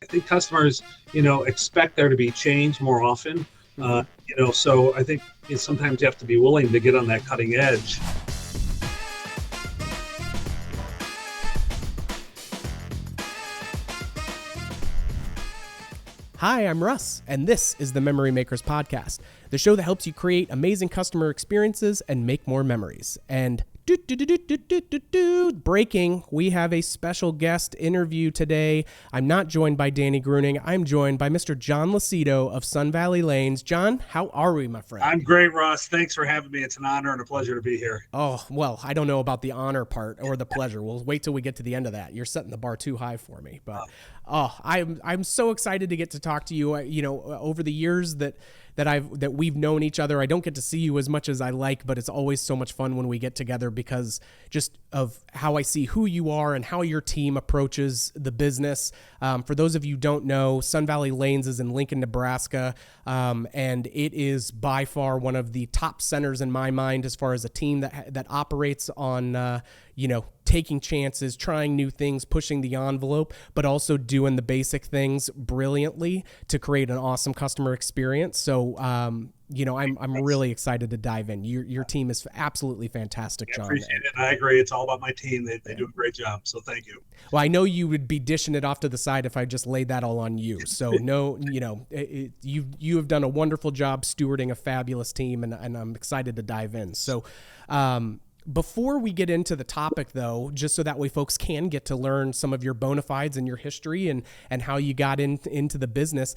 I think customers, expect there to be change more often. Mm-hmm. So I think sometimes you have to be willing to get on that cutting edge. Hi, I'm Russ, and this is the Memory Makers Podcast, the show that helps you create amazing customer experiences and make more memories. And breaking, we have a special guest interview today. I'm not joined by Danny Gruning. I'm joined by Mr. John Losito of Sun Valley Lanes. John, how are we, my friend? I'm great, Russ. Thanks for having me. It's an honor and a pleasure to be here. Oh, well, I don't know about the honor part or the pleasure. We'll wait till we get to the end of that. You're setting the bar too high for me. But I'm so excited to get to talk to you. Over the years that we've known each other, I don't get to see you as much as I like, but it's always so much fun when we get together because just of how I see who you are and how your team approaches the business. For those of you who don't know, Sun Valley Lanes is in Lincoln, Nebraska, and it is by far one of the top centers in my mind as far as a team that operates on taking chances, trying new things, pushing the envelope, but also doing the basic things brilliantly to create an awesome customer experience. So, I'm really excited to dive in. Your team is absolutely fantastic, John. I appreciate it. I agree. It's all about my team. They do a great job. So thank you. Well, I know you would be dishing it off to the side if I just laid that all on you. So you have done a wonderful job stewarding a fabulous team, and I'm excited to dive in. So, before we get into the topic, though, just so that way folks can get to learn some of your bona fides and your history and how you got into the business,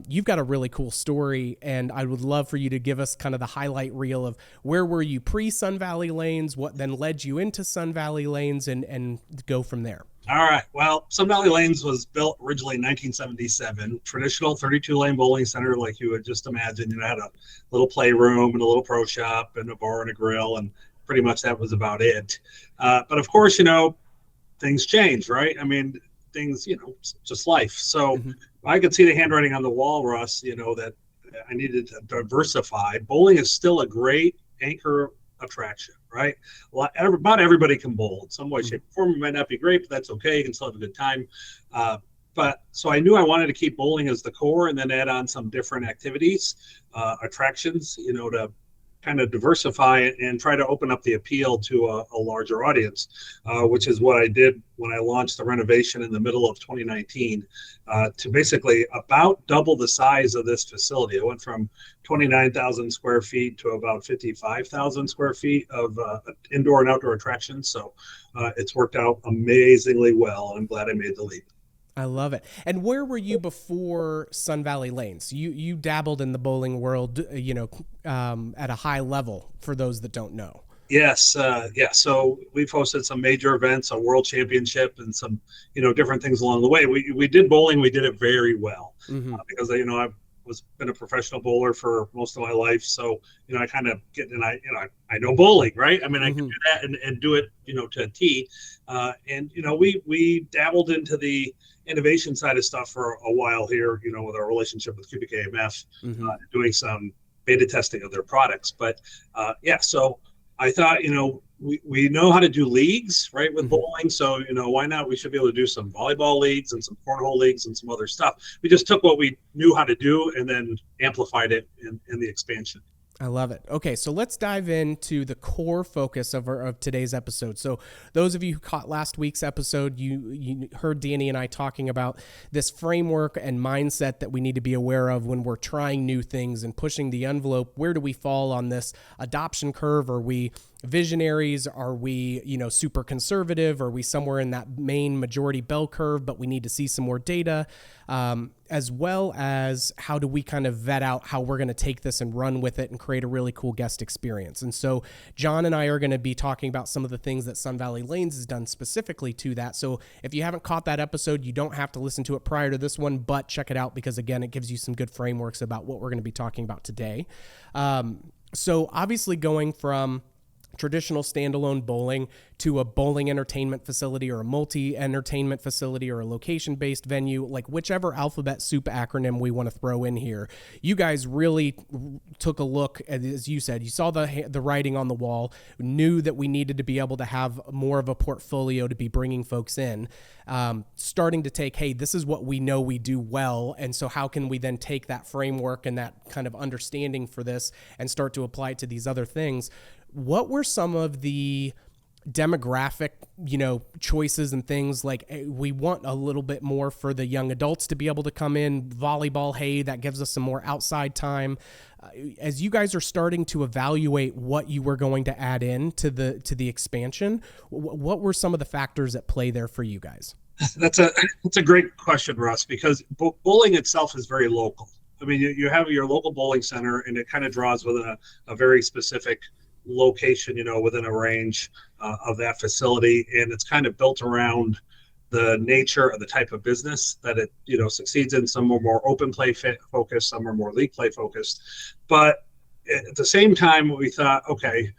you've got a really cool story, and I would love for you to give us kind of the highlight reel of where were you pre-Sun Valley Lanes, what then led you into Sun Valley Lanes, and go from there. All right. Well, Sun Valley Lanes was built originally in 1977. Traditional 32-lane bowling center, like you would just imagine. Had a little playroom and a little pro shop and a bar and a grill, and pretty much that was about it. But of course, things change, right? I mean, things, just life. So I could see the handwriting on the wall, Russ, that I needed to diversify. Bowling is still a great anchor attraction, right? About everybody can bowl in some way, shape, or form. It might not be great, but that's okay. You can still have a good time. But so I knew I wanted to keep bowling as the core and then add on some different activities, attractions, to kind of diversify it and try to open up the appeal to a larger audience, which is what I did when I launched the renovation in the middle of 2019 to basically about double the size of this facility. It went from 29,000 square feet to about 55,000 square feet of indoor and outdoor attractions. So it's worked out amazingly well, and I'm glad I made the leap. I love it. And where were you before Sun Valley Lanes? You dabbled in the bowling world, at a high level for those that don't know. Yes. So we've hosted some major events, a world championship, and some, different things along the way. We did bowling. We did it very well because, I've been a professional bowler for most of my life. So, I kind of I know bowling, right? I mean, I can do that and do it, to a T. We dabbled into the innovation side of stuff for a while here, with our relationship with Cubic AMF, doing some beta testing of their products. But so I thought, we know how to do leagues, right, with bowling. So, why not? We should be able to do some volleyball leagues and some cornhole leagues and some other stuff. We just took what we knew how to do and then amplified it in the expansion. I love it. Okay, so let's dive into the core focus of today's episode. So those of you who caught last week's episode, you heard Danny and I talking about this framework and mindset that we need to be aware of when we're trying new things and pushing the envelope. Where do we fall on this adoption curve? Are we visionaries? Are we, super conservative? Are we somewhere in that main majority bell curve, but we need to see some more data? As well as how do we kind of vet out how we're going to take this and run with it and create a really cool guest experience. And so John and I are going to be talking about some of the things that Sun Valley Lanes has done specifically to that. So if you haven't caught that episode, you don't have to listen to it prior to this one, but check it out because, again, it gives you some good frameworks about what we're going to be talking about today. So obviously going from traditional standalone bowling to a bowling entertainment facility or a multi-entertainment facility or a location-based venue, like whichever alphabet soup acronym we want to throw in here. You guys really took a look, as you said, you saw the writing on the wall, knew that we needed to be able to have more of a portfolio to be bringing folks in, starting to take, hey, this is what we know we do well, and so how can we then take that framework and that kind of understanding for this and start to apply it to these other things. What were some of the demographic, choices and things like we want a little bit more for the young adults to be able to come in, volleyball, hey, that gives us some more outside time. As you guys are starting to evaluate what you were going to add in to the expansion, what were some of the factors at play there for you guys? That's a great question, Russ, because bowling itself is very local. I mean, you have your local bowling center, and it kind of draws within a very specific location, within a range of that facility, and it's kind of built around the nature of the type of business that it succeeds in. Some are more open play focused, some are more league play focused, but at the same time we thought, okay,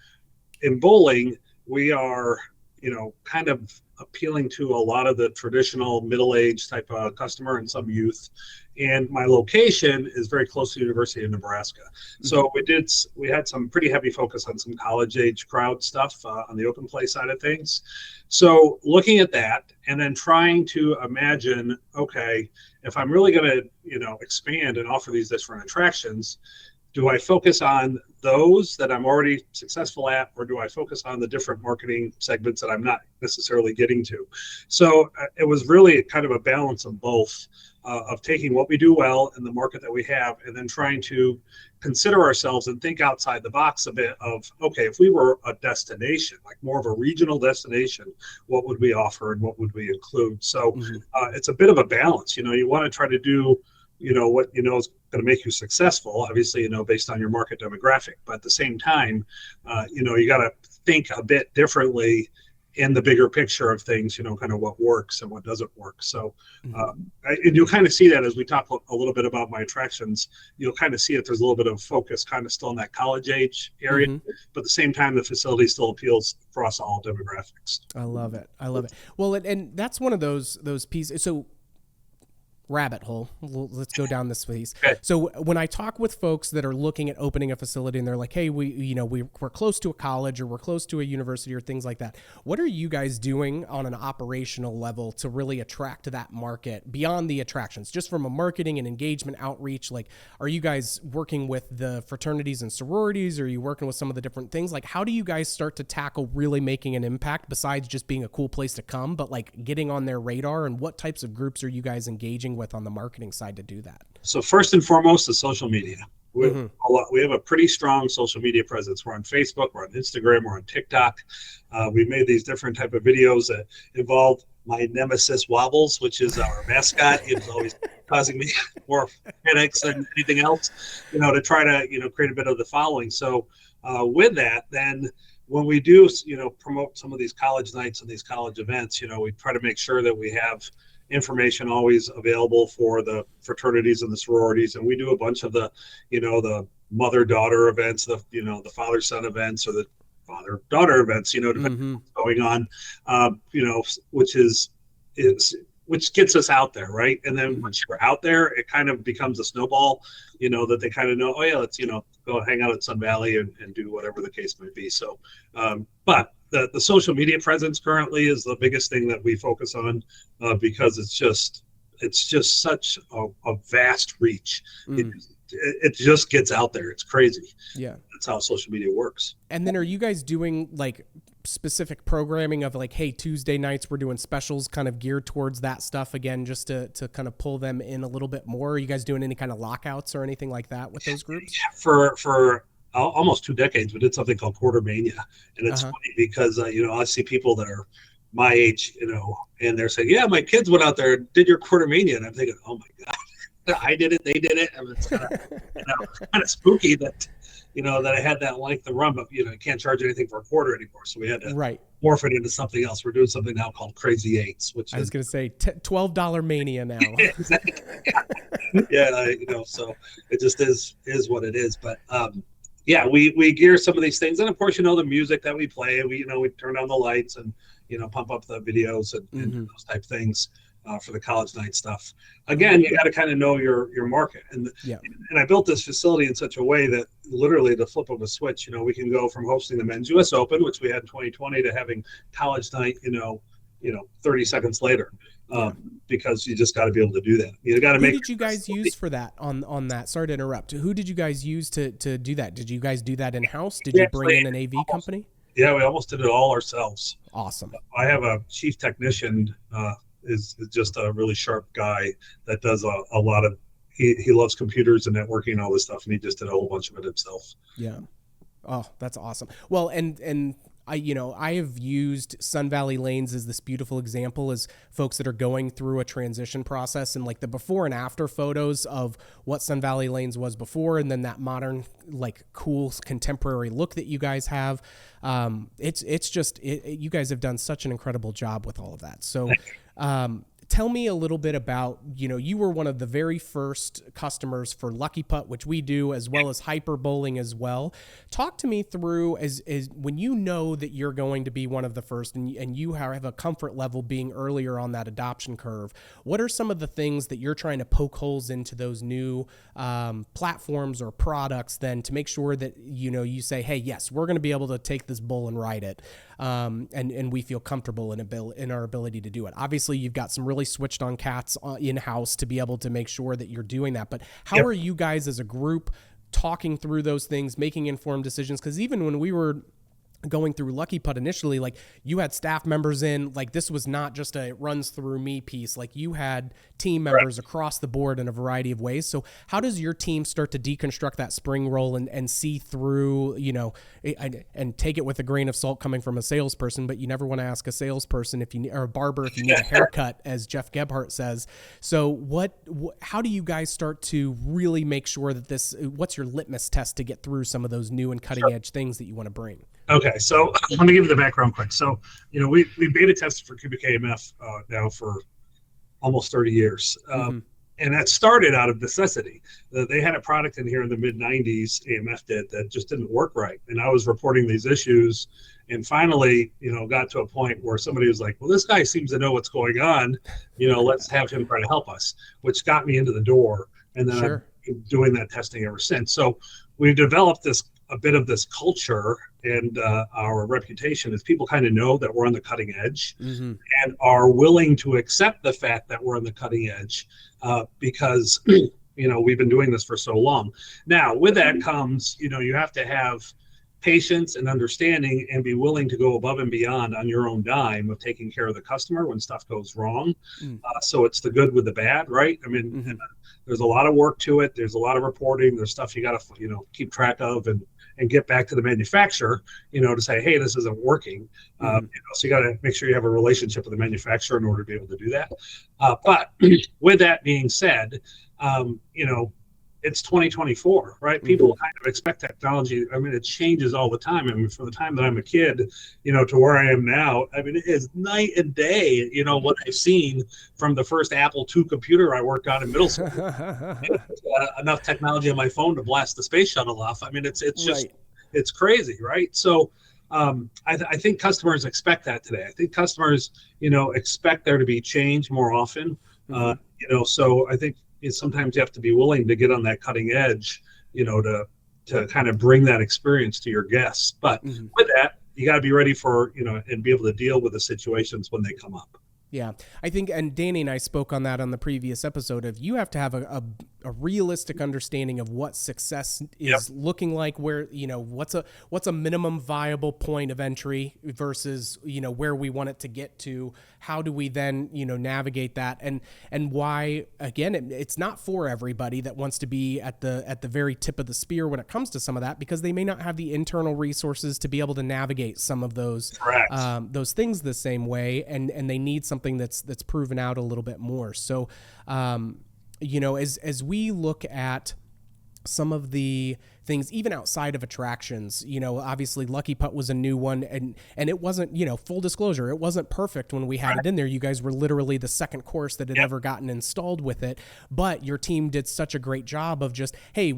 in bowling we are kind of appealing to a lot of the traditional middle-aged type of customer and some youth. And my location is very close to the University of Nebraska. So we had some pretty heavy focus on some college age crowd stuff on the open play side of things. So looking at that and then trying to imagine, okay, if I'm really going to, expand and offer these different attractions, do I focus on those that I'm already successful at, or do I focus on the different marketing segments that I'm not necessarily getting to? So it was really kind of a balance of both, of taking what we do well in the market that we have, and then trying to consider ourselves and think outside the box a bit of, okay, if we were a destination, like more of a regional destination, what would we offer and what would we include? So it's a bit of a balance. You want to try to do what is going to make you successful, obviously, based on your market demographic. But at the same time, you got to think a bit differently in the bigger picture of things, kind of what works and what doesn't work. So and you'll kind of see that as we talk a little bit about my attractions, you'll kind of see that there's a little bit of focus kind of still in that college age area, but at the same time, the facility still appeals across all demographics. I love it. Well, and that's one of those pieces. So rabbit hole. Let's go down this piece. Okay. So when I talk with folks that are looking at opening a facility and they're like, hey, we're close to a college or we're close to a university or things like that, what are you guys doing on an operational level to really attract that market beyond the attractions, just from a marketing and engagement outreach? Like, are you guys working with the fraternities and sororities? Or are you working with some of the different things? Like, how do you guys start to tackle really making an impact besides just being a cool place to come, but like getting on their radar? And what types of groups are you guys engaging with on the marketing side to do that? So first and foremost is social media. We have a pretty strong social media presence. We're on Facebook, we're on Instagram, we're on TikTok. We've made these different type of videos that involve my nemesis Wobbles, which is our mascot. He was always causing me more headaches than anything else, to try to, create a bit of the following. So with that, then when we do, promote some of these college nights and these college events, we try to make sure that we have information always available for the fraternities and the sororities, and we do a bunch of the the mother-daughter events, the father-son events, or the father-daughter events, depending on what's going on, which gets us out there, right? And then once you're out there, it kind of becomes a snowball, that they kind of know, oh yeah, let's go hang out at Sun Valley and do whatever the case may be. So but the social media presence currently is the biggest thing that we focus on, because it's just such a vast reach. It just gets out there. It's crazy. Yeah, that's how social media works. And then are you guys doing like specific programming of like, hey, Tuesday nights we're doing specials kind of geared towards that stuff again, just to kind of pull them in a little bit more? Are you guys doing any kind of lockouts or anything like that with those groups? For almost 2 decades, we did something called Quarter Mania, and it's funny because I see people that are my age, and they're saying, "Yeah, my kids went out there and did your Quarter Mania," and I'm thinking, "Oh my god, I did it, they did it." I mean, it's kind of spooky that that I had that length of run, but you can't charge anything for a quarter anymore, so we had to morph it into something else. We're doing something now called Crazy Eights, which I was going to say $12 Mania now. Exactly. Yeah, so it just is what it is, but. yeah, we gear some of these things, and of course, the music that we play. We turn down the lights and pump up the videos and Mm-hmm. those type things for the college night stuff. Oh, Again, you got to kind of know your market, yeah. and I built this facility in such a way that literally the flip of a switch, we can go from hosting the men's U.S. Open, which we had in 2020, to having college night, 30 seconds later. Yeah. Because you just got to be able to do that. You got to Who make. did you guys use for that on that? Sorry to interrupt. Who did you guys use to do that? Did you guys do that in house? Did you bring in an AV company? Yeah, we almost did it all ourselves. Awesome. I have a chief technician, is just a really sharp guy that does a lot of. He loves computers and networking and all this stuff, and he just did a whole bunch of it himself. Yeah. Oh, that's awesome. Well, and I have used Sun Valley Lanes as this beautiful example as folks that are going through a transition process, and like the before and after photos of what Sun Valley Lanes was before, and then that modern, like, cool contemporary look that you guys have. It's just you guys have done such an incredible job with all of that. So, tell me a little bit about, you were one of the very first customers for Lucky Putt, which we do, as well as Hyper Bowling as well. Talk to me through as when you know that you're going to be one of the first, and you have a comfort level being earlier on that adoption curve. What are some of the things that you're trying to poke holes into those new platforms or products then to make sure that, you say, hey, yes, we're going to be able to take this bull and ride it. And we feel comfortable in our ability to do it. Obviously, you've got some really switched on cats in-house to be able to make sure that you're doing that. But how are you guys as a group talking through those things, making informed decisions? Because even when we were going through Lucky Putt initially, like, you had staff members in, like, this was not just a it runs through me piece. Like, you had team members across the board in a variety of ways. So how does your team start to deconstruct that spring roll and see through, and take it with a grain of salt coming from a salesperson, but you never want to ask a salesperson or a barber if you need a haircut, as Jeff Gebhardt says. So how do you guys start to really make sure that what's your litmus test to get through some of those new and cutting edge things that you want to bring? Okay, so let me give you the background quick. So, we beta tested for cubic AMF now for almost 30 years. And that started out of necessity. They had a product in here in the mid 90s, AMF did, that just didn't work right. And I was reporting these issues, and finally, got to a point where somebody was like, well, this guy seems to know what's going on. Let's have him try to help us, which got me into the door. And then I've been doing that testing ever since. So we've developed a bit of this culture, and our reputation is people kind of know that we're on the cutting edge and are willing to accept the fact that we're on the cutting edge because we've been doing this for so long. Now, with that comes, you have to have patience and understanding and be willing to go above and beyond on your own dime of taking care of the customer when stuff goes wrong. So it's the good with the bad, right? I mean, there's a lot of work to it. There's a lot of reporting. There's stuff you got to, keep track of and get back to the manufacturer, to say, hey, this isn't working. So you got to make sure you have a relationship with the manufacturer in order to be able to do that. But with that being said, it's 2024, right? People kind of expect technology. I mean, it changes all the time. I mean, from the time that I'm a kid, to where I am now, I mean, it is night and day, what I've seen from the first Apple II computer I worked on in middle school. Enough technology on my phone to blast the space shuttle off. I mean, it's just, it's crazy, right? So I think customers expect that today. I think customers, expect there to be change more often. So I think sometimes you have to be willing to get on that cutting edge, to kind of bring that experience to your guests. But with that, you got to be ready for, and be able to deal with the situations when they come up. Yeah, I think, and Danny and I spoke on that on the previous episode of you have to have a realistic understanding of what success is looking like, where, what's a minimum viable point of entry versus, where we want it to get to. How do we then, navigate that, and why, again, it's not for everybody that wants to be at the very tip of the spear when it comes to some of that, because they may not have the internal resources to be able to navigate some of those things the same way, and they need something that's proven out a little bit more. So, as we look at some of the things even outside of attractions. Obviously Lucky Putt was a new one, and it wasn't, full disclosure, it wasn't perfect when we had it in there. You guys were literally the second course that had ever gotten installed with it, but your team did such a great job of just, hey,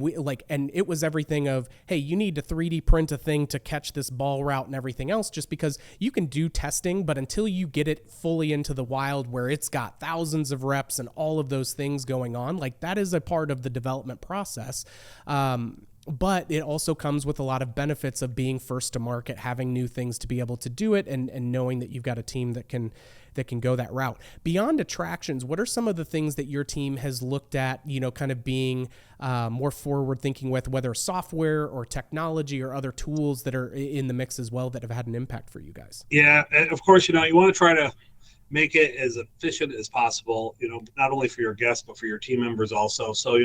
and it was everything of, hey, you need to 3D print a thing to catch this ball route and everything else, just because you can do testing, but until you get it fully into the wild where it's got thousands of reps and all of those things going on, like that is a part of the development process. But it also comes with a lot of benefits of being first to market, having new things to be able to do it, and knowing that you've got a team that can go that route. Beyond attractions, what are some of the things that your team has looked at, kind of being more forward thinking with, whether software or technology or other tools that are in the mix as well that have had an impact for you guys? Yeah, and of course, you want to try to make it as efficient as possible, not only for your guests, but for your team members also. So,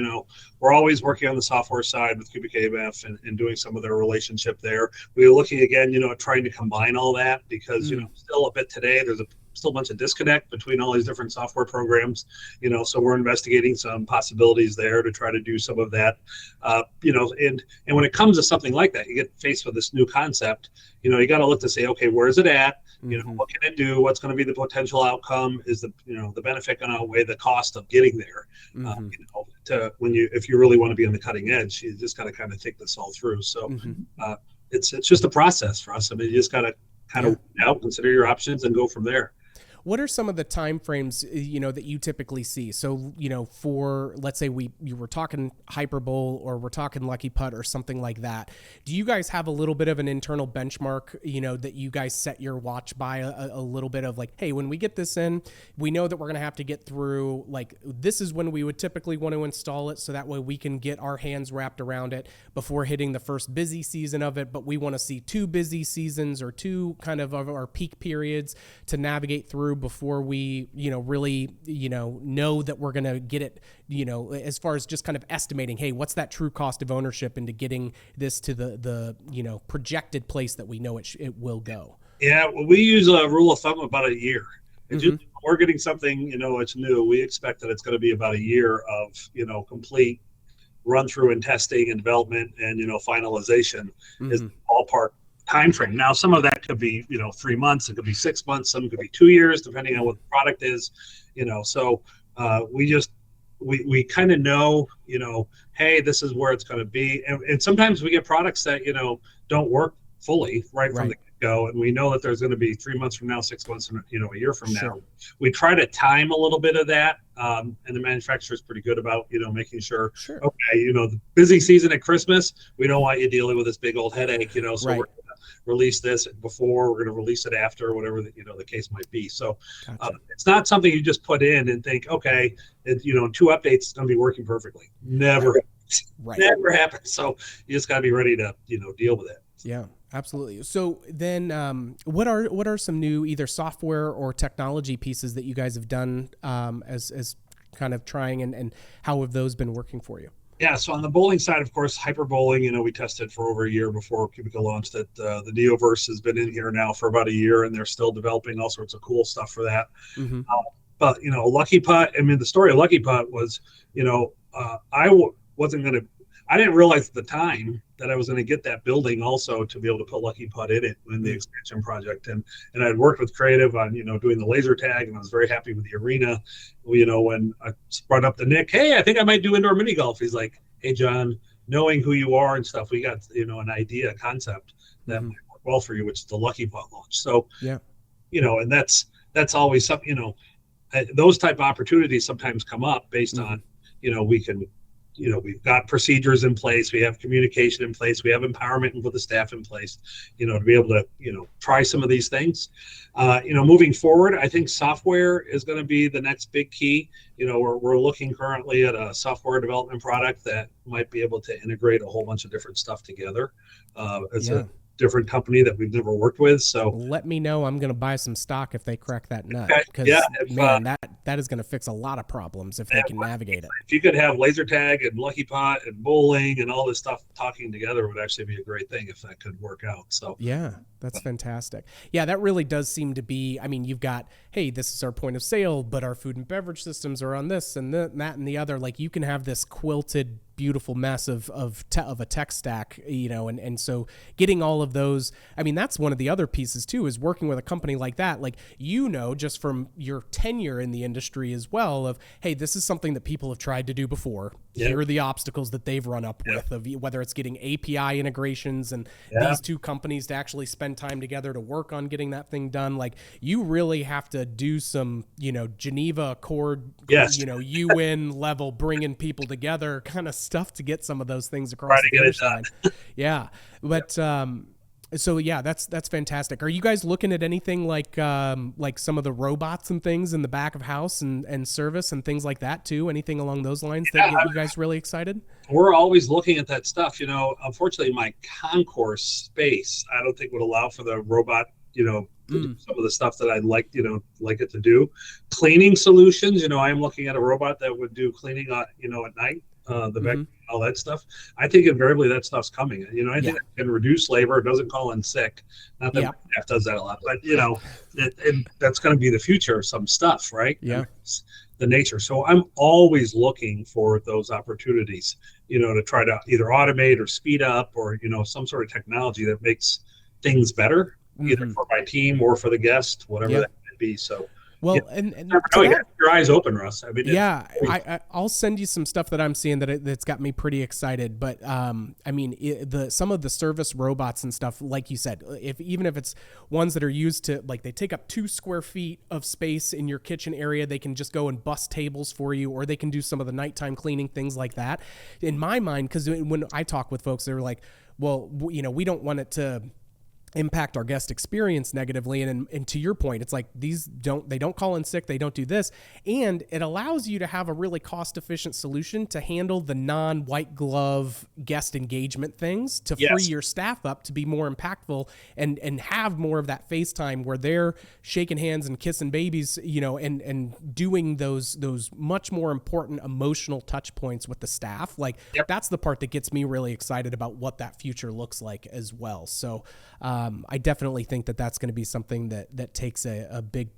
we're always working on the software side with Cubic AMF and doing some of their relationship there. We're looking again, at trying to combine all that because, still a bit today, there's still a bunch of disconnect between all these different software programs, so we're investigating some possibilities there to try to do some of that, and when it comes to something like that, you get faced with this new concept, you got to look to say, okay, where is it at? What can it do? What's going to be the potential outcome? Is the benefit going to outweigh the cost of getting there? If you really want to be on the cutting edge, you just got to kind of think this all through. So it's just a process for us. I mean, you just got to kind of out, consider your options, and go from there. What are some of the time frames, that you typically see? So, for, let's say you were talking Hyperbowl or we're talking Lucky Putt or something like that. Do you guys have a little bit of an internal benchmark, that you guys set your watch by a little bit of like, hey, when we get this in, we know that we're going to have to get through, like, this is when we would typically want to install it. So that way we can get our hands wrapped around it before hitting the first busy season of it. But we want to see 2 busy seasons or 2 kind of our peak periods to navigate through before we, really, know that we're going to get it, as far as just kind of estimating, hey, what's that true cost of ownership into getting this to the projected place that we know it will go? Yeah, well, we use a rule of thumb about a year. We're getting something, it's new. We expect that it's going to be about a year of, complete run through and testing and development and, finalization is the ballpark time frame. Now, some of that could be, 3 months, it could be 6 months, some could be 2 years, depending on what the product is, so we kind of know, hey, this is where it's going to be. And sometimes we get products that, don't work fully right from the get-go. And we know that there's going to be 3 months from now, 6 months from, a year from now. We try to time a little bit of that. And the manufacturer is pretty good about, making sure, okay, the busy season at Christmas, we don't want you dealing with this big old headache, so we're going to release this before, we're going to release it after, whatever the case might be. So it's not something you just put in and think, okay, in 2 updates, it's going to be working perfectly. Never happens. So you just got to be ready to, deal with it. Yeah, absolutely. So then what are some new either software or technology pieces that you guys have done as kind of trying, and how have those been working for you? Yeah, so on the bowling side, of course, hyper bowling, we tested for over a year before Cubica launched it. The Neoverse has been in here now for about a year, and they're still developing all sorts of cool stuff for that. But, Lucky Putt, I mean, the story of Lucky Putt was, I didn't realize at the time that I was going to get that building also to be able to put Lucky Putt in it in the expansion project. And I'd worked with Creative on, doing the laser tag, and I was very happy with the arena. When I brought up to Nick, hey, I think I might do indoor mini golf. He's like, hey, John, knowing who you are and stuff, we got, an idea, a concept that might work well for you, which is the Lucky Putt launch. So, and that's always something, those type of opportunities sometimes come up based on, we can, we've got procedures in place, we have communication in place, we have empowerment with the staff in place, to be able to, try some of these things. Moving forward, I think software is going to be the next big key. We're looking currently at a software development product that might be able to integrate a whole bunch of different stuff together. It's a different company that we've never worked with. So let me know. I'm going to buy some stock if they crack that nut. Because that is going to fix a lot of problems if they can navigate it. If you could have laser tag and Lucky Putt and bowling and all this stuff talking together, would actually be a great thing if that could work out. So yeah, that's fantastic. Yeah, that really does seem to be. I mean, you've got, hey, this is our point of sale, but our food and beverage systems are on this and that and the other. Like, you can have this quilted, beautiful mess of a tech stack, and so getting all of those. I mean, that's one of the other pieces too, is working with a company like that, like, just from your tenure in the industry as well, of, hey, this is something that people have tried to do before. Here are the obstacles that they've run up with, of whether it's getting API integrations and these two companies to actually spend time together to work on getting that thing done. Like, you really have to do some, Geneva Accord, UN level, bringing people together kind of stuff to get some of those things across the finish line. Yeah. But, so yeah, that's fantastic. Are you guys looking at anything like some of the robots and things in the back of house and service and things like that too? Anything along those lines that get you guys really excited? We're always looking at that stuff. Unfortunately, my concourse space, I don't think would allow for the robot, to do some of the stuff that I'd like it to do. Cleaning solutions, I'm looking at a robot that would do cleaning, at night. All that stuff. I think invariably that stuff's coming. I think it can reduce labor. It doesn't call in sick. Not that my staff does that a lot, but and that's going to be the future of some stuff, right? Yeah. It's the nature. So I'm always looking for those opportunities, to try to either automate or speed up, or some sort of technology that makes things better, either for my team or for the guest, whatever that might be. So. Well, and you have your eyes open, Russ. I mean, I'll send you some stuff that I'm seeing that's got me pretty excited. But I mean, some of the service robots and stuff, like you said, even if it's ones that are used to, like, they take up 2 square feet of space in your kitchen area, they can just go and bust tables for you, or they can do some of the nighttime cleaning, things like that. In my mind, because when I talk with folks, they're like, well, we don't want it to impact our guest experience negatively, and to your point, it's like, they don't call in sick, they don't do this, and it allows you to have a really cost efficient solution to handle the non-white glove guest engagement things, to free your staff up to be more impactful and have more of that FaceTime where they're shaking hands and kissing babies, and doing those much more important emotional touch points with the staff. Like, that's the part that gets me really excited about what that future looks like as well. So I definitely think that that's going to be something that takes a big,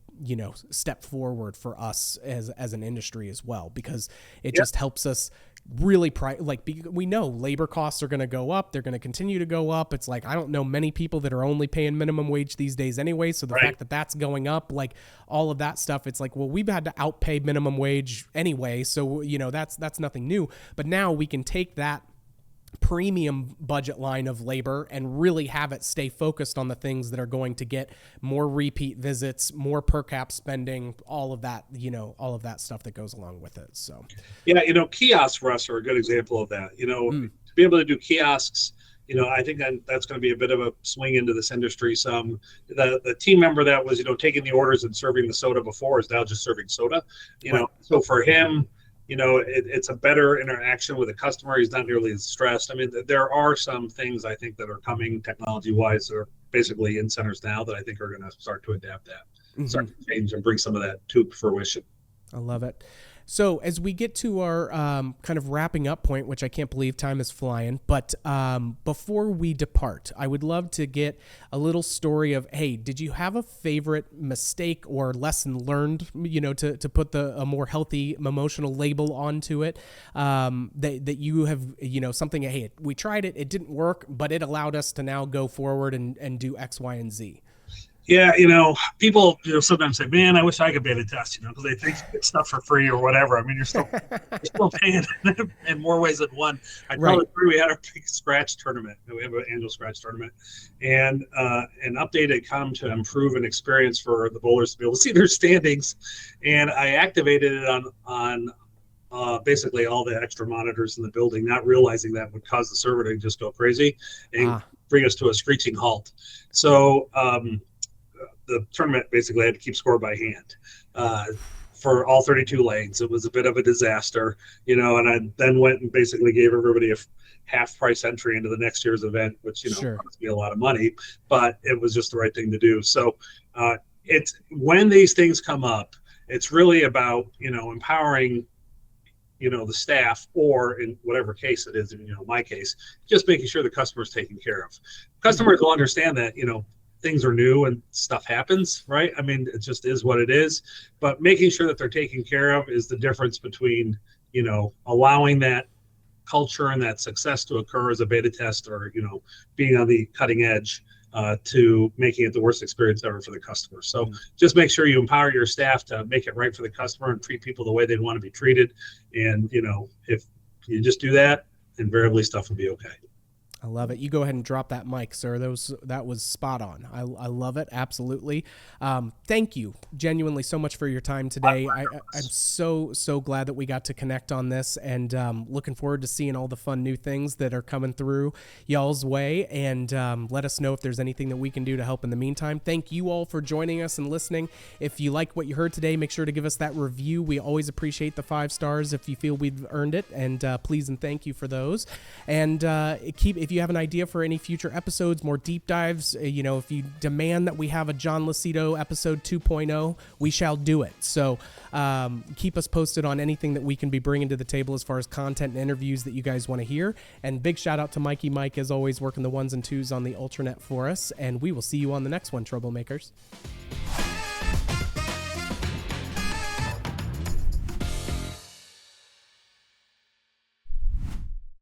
step forward for us as an industry as well, because it just helps us really we know labor costs are going to go up. They're going to continue to go up. It's like, I don't know many people that are only paying minimum wage these days anyway. So the fact that that's going up, like all of that stuff, it's like, well, we've had to outpay minimum wage anyway. So, that's nothing new, but now we can take that premium budget line of labor and really have it stay focused on the things that are going to get more repeat visits, more per cap spending, all of that, all of that stuff that goes along with it. So, kiosks for us are a good example of that. To be able to do kiosks, I think that's going to be a bit of a swing into this industry. Some the team member that was, taking the orders and serving the soda before is now just serving soda. So for him, it's a better interaction with the customer. He's not nearly as stressed. I mean, there are some things I think that are coming technology-wise that are basically in centers now that I think are going to start to adapt that, start to change and bring some of that to fruition. I love it. So as we get to our kind of wrapping up point, which I can't believe time is flying, but before we depart, I would love to get a little story of, hey, did you have a favorite mistake or lesson learned, to put a more healthy emotional label onto it, that you have, something, hey, we tried it, it didn't work, but it allowed us to now go forward and do X, Y, and Z. Yeah, people, sometimes say, "Man, I wish I could beta test," because they think it's stuff for free or whatever. I mean, you're still paying in more ways than one. I tell the crew we had our big scratch tournament. We have an annual scratch tournament, and an update had come to improve an experience for the bowlers to be able to see their standings, and I activated it on basically all the extra monitors in the building, not realizing that would cause the server to just go crazy and bring us to a screeching halt. So. The tournament basically had to keep score by hand for all 32 lanes. It was a bit of a disaster, and I then went and basically gave everybody a half price entry into the next year's event, which, cost me a lot of money, but it was just the right thing to do. So it's when these things come up, it's really about, empowering, the staff, or in whatever case it is, my case, just making sure the customer's taken care of. Customers will understand that, things are new and stuff happens, right? I mean, it just is what it is. But making sure that they're taken care of is the difference between, allowing that culture and that success to occur as a beta test, or being on the cutting edge to making it the worst experience ever for the customer. So just make sure you empower your staff to make it right for the customer and treat people the way they'd want to be treated. And if you just do that, invariably stuff will be okay. I love it. You go ahead and drop that mic, sir. That was spot on. I love it. Absolutely. Thank you genuinely so much for your time today. I'm so glad that we got to connect on this, and looking forward to seeing all the fun new things that are coming through y'all's way, and let us know if there's anything that we can do to help in the meantime. Thank you all for joining us and listening. If you like what you heard today, make sure to give us that review. We always appreciate the 5 stars if you feel we've earned it, and please and thank you for those. And if you have an idea for any future episodes, more deep dives, if you demand that we have a John Losito episode 2.0, we shall do it. So keep us posted on anything that we can be bringing to the table as far as content and interviews that you guys want to hear. And big shout out to Mikey Mike, as always, working the 1s and 2s on the Ultranet for us. And we will see you on the next one, Troublemakers.